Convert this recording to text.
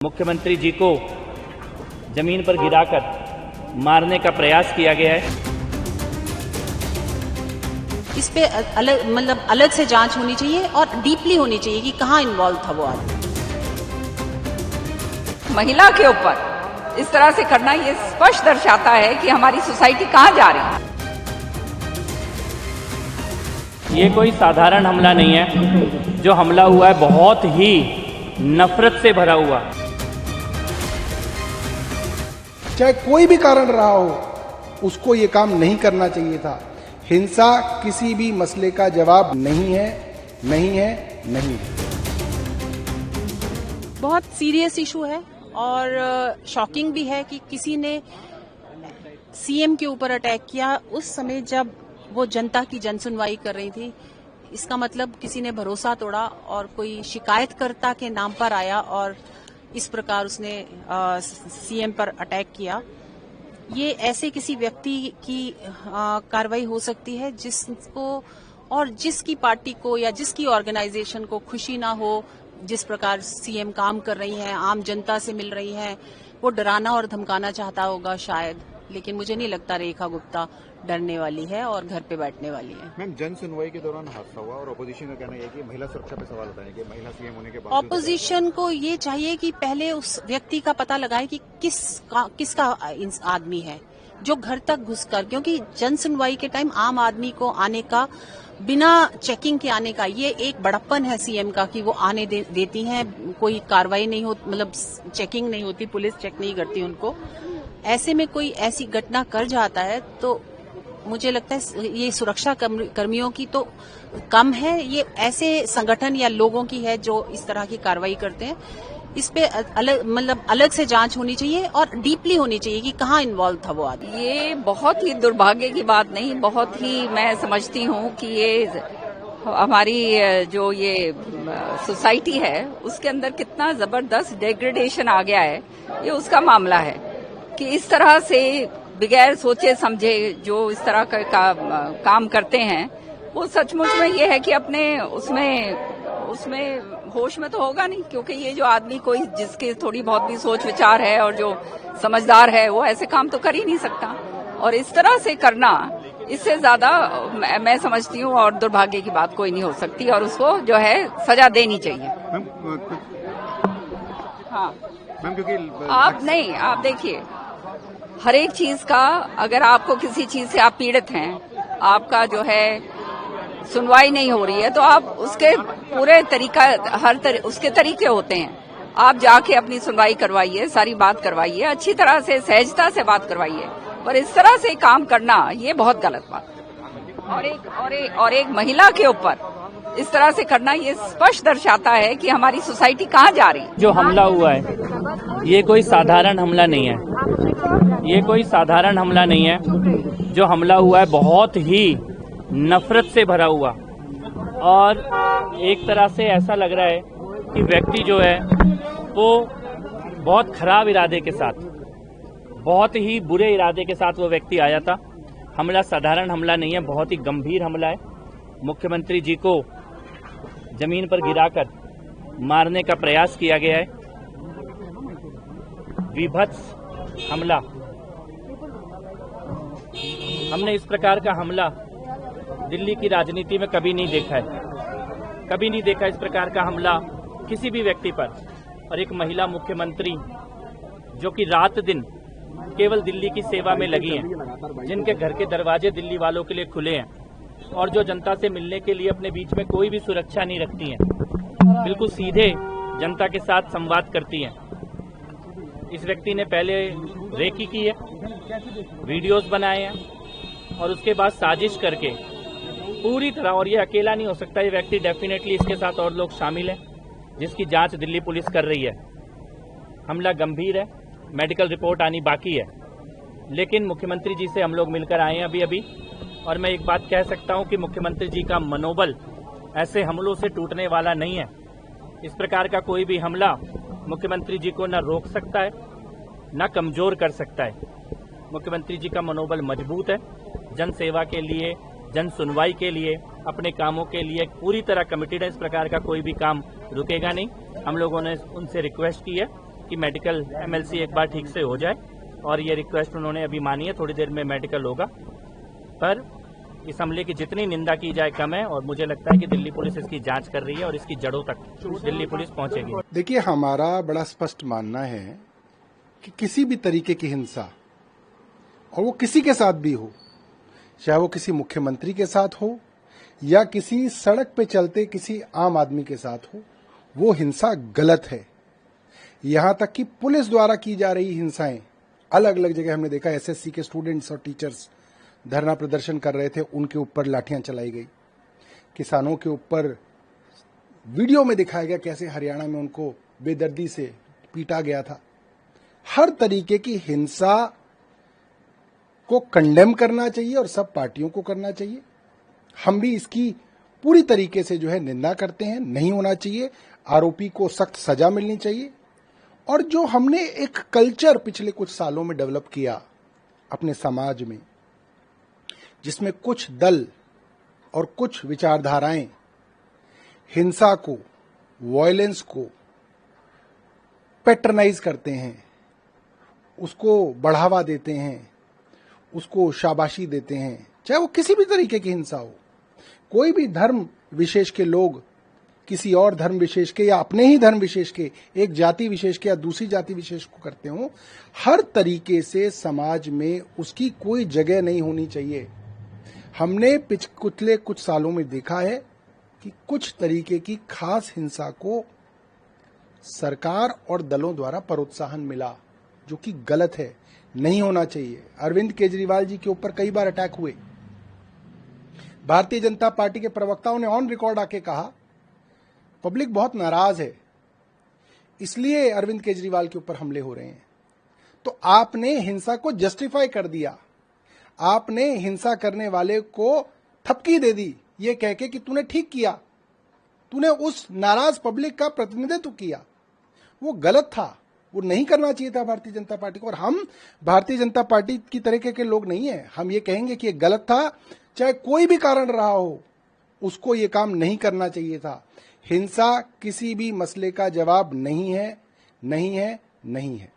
मुख्यमंत्री जी को जमीन पर गिराकर मारने का प्रयास किया गया है। इस पे अलग से जांच होनी चाहिए और डीपली होनी चाहिए कि कहाँ इन्वॉल्व था वो आदमी। महिला के ऊपर इस तरह से करना ये स्पष्ट दर्शाता है कि हमारी सोसाइटी कहाँ जा रही है। ये कोई साधारण हमला नहीं है। जो हमला हुआ है बहुत ही नफरत से भरा हुआ। चाहे कोई भी कारण रहा हो, उसको ये काम नहीं करना चाहिए था। हिंसा किसी भी मसले का जवाब नहीं है, नहीं है, नहीं है। बहुत सीरियस इशू है और शॉकिंग भी है कि किसी ने सीएम के ऊपर अटैक किया उस समय जब वो जनता की जनसुनवाई कर रही थी। इसका मतलब किसी ने भरोसा तोड़ा और कोई शिकायतकर्ता के नाम पर आया और इस प्रकार उसने सीएम पर अटैक किया। ये ऐसे किसी व्यक्ति की कार्रवाई हो सकती है जिसको और जिसकी पार्टी को या जिसकी ऑर्गेनाइजेशन को खुशी ना हो जिस प्रकार सीएम काम कर रही हैं, आम जनता से मिल रही हैं। वो डराना और धमकाना चाहता होगा शायद, लेकिन मुझे नहीं लगता रेखा गुप्ता डरने वाली है और घर पे बैठने वाली है। मैम, जन सुनवाई के दौरान हादसा हुआ और ऑपोजिशन का कहना है कि महिला सुरक्षा पे सवाल उठाए कि महिला सीएम होने के बाद ऑपोजिशन को ये चाहिए कि पहले उस व्यक्ति का पता लगाए कि किसका आदमी है जो घर तक घुसकर, क्योंकि जन सुनवाई के टाइम आम आदमी को आने का बिना चेकिंग के आने का ये एक बड़प्पन है सीएम का कि वो आने देती हैं। कोई कार्रवाई नहीं होती, मतलब चेकिंग नहीं होती, पुलिस चेक नहीं करती उनको। ऐसे में कोई ऐसी घटना कर जाता है तो मुझे लगता है ये सुरक्षा कर्मियों की तो कम है, ये ऐसे संगठन या लोगों की है जो इस तरह की कार्रवाई करते हैं। इस पे अलग से जांच होनी चाहिए और डीपली होनी चाहिए कि कहाँ इन्वॉल्व था वो आदमी। ये बहुत ही दुर्भाग्य की बात नहीं, बहुत ही मैं समझती हूँ कि ये हमारी जो ये सोसाइटी है उसके अंदर कितना जबरदस्त डिग्रेडेशन आ गया है, ये उसका मामला है कि इस तरह से बगैर सोचे समझे जो इस तरह का काम करते हैं वो सचमुच में ये है कि अपने उसमें होश में तो होगा नहीं, क्योंकि ये जो आदमी कोई जिसके थोड़ी बहुत भी सोच विचार है और जो समझदार है वो ऐसे काम तो कर ही नहीं सकता। और इस तरह से करना, इससे ज्यादा मैं समझती हूँ और दुर्भाग्य की बात कोई नहीं हो सकती और उसको जो है सजा देनी चाहिए। हाँ मैम, क्योंकि आप देखिए, हर एक चीज का, अगर आपको किसी चीज से आप पीड़ित हैं, आपका जो है सुनवाई नहीं हो रही है, तो आप उसके पूरे तरीका उसके तरीके होते हैं। आप जाके अपनी सुनवाई करवाइए, सारी बात करवाइए, अच्छी तरह से सहजता से बात करवाइए। पर इस तरह से काम करना ये बहुत गलत बात है। और एक महिला के ऊपर इस तरह से करना ये स्पष्ट दर्शाता है कि हमारी सोसाइटी कहाँ जा रही है। जो हमला हुआ है ये कोई साधारण हमला नहीं है। ये कोई साधारण हमला नहीं है। जो हमला हुआ है बहुत ही नफरत से भरा हुआ और एक तरह से ऐसा लग रहा है कि व्यक्ति जो है वो बहुत खराब इरादे के साथ, बहुत ही बुरे इरादे के साथ वो व्यक्ति आया था। हमला साधारण हमला नहीं है, बहुत ही गंभीर हमला है। मुख्यमंत्री जी को जमीन पर गिराकर मारने का प्रयास किया गया है। विभत्स हमला, हमने इस प्रकार का हमला दिल्ली की राजनीति में कभी नहीं देखा है। कभी नहीं देखा इस प्रकार का हमला किसी भी व्यक्ति पर। और एक महिला मुख्यमंत्री जो कि रात दिन केवल दिल्ली की सेवा में लगी हैं, जिनके घर के दरवाजे दिल्ली वालों के लिए खुले हैं और जो जनता से मिलने के लिए अपने बीच में कोई भी सुरक्षा नहीं रखती हैं, बिल्कुल सीधे जनता के साथ संवाद करती हैं। इस व्यक्ति ने पहले रेकी की है, वीडियोस बनाए हैं और उसके बाद साजिश करके पूरी तरह, और ये अकेला नहीं हो सकता, ये व्यक्ति डेफिनेटली इसके साथ और लोग शामिल हैं जिसकी जांच दिल्ली पुलिस कर रही है। हमला गंभीर है, मेडिकल रिपोर्ट आनी बाकी है, लेकिन मुख्यमंत्री जी से हम लोग मिलकर आए हैं अभी और मैं एक बात कह सकता हूं कि मुख्यमंत्री जी का मनोबल ऐसे हमलों से टूटने वाला नहीं है। इस प्रकार का कोई भी हमला मुख्यमंत्री जी को न रोक सकता है न कमजोर कर सकता है। मुख्यमंत्री जी का मनोबल मजबूत है। जन सेवा के लिए, जन सुनवाई के लिए, अपने कामों के लिए पूरी तरह कमिटेड है। इस प्रकार का कोई भी काम रुकेगा नहीं। हम लोगों ने उनसे रिक्वेस्ट की है कि मेडिकल एमएलसी एक बार ठीक से हो जाए, और ये रिक्वेस्ट उन्होंने अभी मानी है, थोड़ी देर में मेडिकल होगा। पर इस हमले की जितनी निंदा की जाए कम है, और मुझे लगता है कि दिल्ली पुलिस इसकी जांच कर रही है और इसकी जड़ों तक दिल्ली पुलिस पहुंचेगी। देखिए, हमारा बड़ा स्पष्ट मानना है कि किसी भी तरीके की हिंसा, और वो किसी के साथ भी हो, चाहे वो किसी मुख्यमंत्री के साथ हो या किसी सड़क पे चलते किसी आम आदमी के साथ हो, वो हिंसा गलत है। यहां तक कि पुलिस द्वारा की जा रही हिंसाएं, अलग अलग जगह हमने देखा, एसएससी के स्टूडेंट्स और टीचर्स धरना प्रदर्शन कर रहे थे, उनके ऊपर लाठियां चलाई गई। किसानों के ऊपर वीडियो में दिखाया गया कैसे हरियाणा में उनको बेदर्दी से पीटा गया था। हर तरीके की हिंसा को कंडेम करना चाहिए और सब पार्टियों को करना चाहिए। हम भी इसकी पूरी तरीके से जो है निंदा करते हैं, नहीं होना चाहिए। आरोपी को सख्त सजा मिलनी चाहिए। और जो हमने एक कल्चर पिछले कुछ सालों में डेवलप किया अपने समाज में, जिसमें कुछ दल और कुछ विचारधाराएं हिंसा को, वायलेंस को पैट्रनाइज करते हैं, उसको बढ़ावा देते हैं, उसको शाबाशी देते हैं, चाहे वो किसी भी तरीके की हिंसा हो। कोई भी धर्म विशेष के लोग किसी और धर्म विशेष के या अपने ही धर्म विशेष के, एक जाति विशेष के या दूसरी जाति विशेष को करते हो, हर तरीके से समाज में उसकी कोई जगह नहीं होनी चाहिए। हमने पिछले कुछ सालों में देखा है कि कुछ तरीके की खास हिंसा को सरकार और दलों द्वारा प्रोत्साहन मिला, जो कि गलत है, नहीं होना चाहिए। अरविंद केजरीवाल जी के ऊपर कई बार अटैक हुए। भारतीय जनता पार्टी के प्रवक्ताओं ने ऑन रिकॉर्ड आके कहा पब्लिक बहुत नाराज है, इसलिए अरविंद केजरीवाल के ऊपर हमले हो रहे हैं। तो आपने हिंसा को जस्टिफाई कर दिया, आपने हिंसा करने वाले को थपकी दे दी, ये कह के कि तूने ठीक किया, तूने उस नाराज पब्लिक का प्रतिनिधित्व किया। वो गलत था, वो नहीं करना चाहिए था भारतीय जनता पार्टी को। और हम भारतीय जनता पार्टी की तरीके के लोग नहीं है, हम ये कहेंगे कि ये गलत था, चाहे कोई भी कारण रहा हो, उसको ये काम नहीं करना चाहिए था। हिंसा किसी भी मसले का जवाब नहीं है, नहीं है, नहीं है।